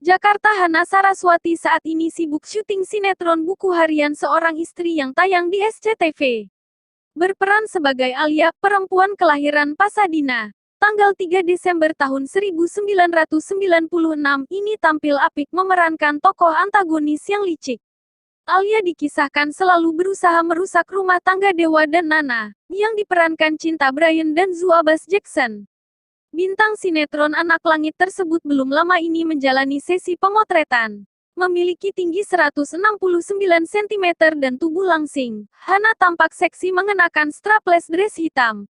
Jakarta. Hana Saraswati saat ini sibuk syuting sinetron Buku Harian Seorang Istri yang tayang di SCTV. Berperan sebagai Alia, perempuan kelahiran Pasadena, tanggal 3 Desember tahun 1996, ini tampil apik memerankan tokoh antagonis yang licik. Alia dikisahkan selalu berusaha merusak rumah tangga Dewa dan Nana, yang diperankan Cinta Bryan dan Zuabas Jackson. Bintang sinetron Anak Langit tersebut belum lama ini menjalani sesi pemotretan. Memiliki tinggi 169 cm dan tubuh langsing, Hana tampak seksi mengenakan strapless dress hitam.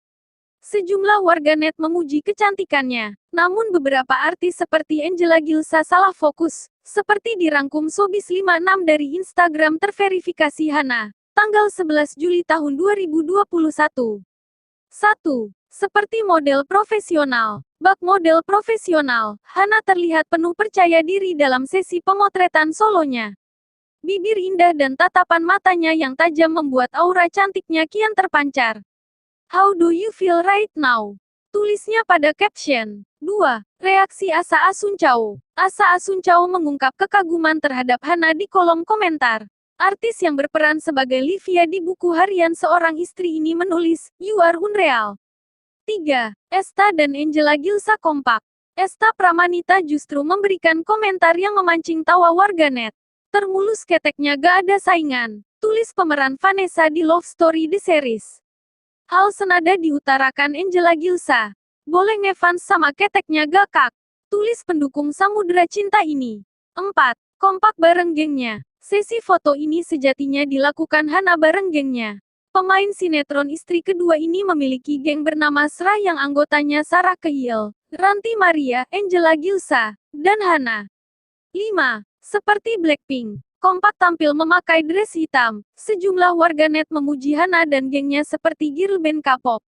Sejumlah warganet memuji kecantikannya, namun beberapa artis seperti Angela Gilsa salah fokus, seperti dirangkum Showbiz 56 dari Instagram terverifikasi Hana, tanggal 11 Juli tahun 2021. 1. Seperti model profesional. Bak model profesional, Hana terlihat penuh percaya diri dalam sesi pemotretan solonya. Bibir indah dan tatapan matanya yang tajam membuat aura cantiknya kian terpancar. How do you feel right now? Tulisnya pada caption. 2. Reaksi Asa Asuncao. Asa Asuncao mengungkap kekaguman terhadap Hana di kolom komentar. Artis yang berperan sebagai Livia di Buku Harian Seorang Istri ini menulis, "You are unreal." 3. Esta dan Angela Gilsa kompak. Esta Pramanita justru memberikan komentar yang memancing tawa warganet. Termulus keteknya gak ada saingan, tulis pemeran Vanessa di Love Story The Series. Hal senada diutarakan Angela Gilsa. Boleh ngefans sama keteknya gak kak? Tulis pendukung Samudra Cinta ini. 4. Kompak bareng gengnya. Sesi foto ini sejatinya dilakukan Hana bareng gengnya. Pemain sinetron istri kedua ini memiliki geng bernama Sra yang anggotanya Sarah Keil, Ranti Maria, Angela Gilsa, dan Hana. 5. Seperti Blackpink, kompak tampil memakai dress hitam. Sejumlah warganet memuji Hana dan gengnya seperti girl band K-pop.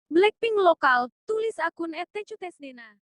Blackpink lokal, tulis akun @techutesdena.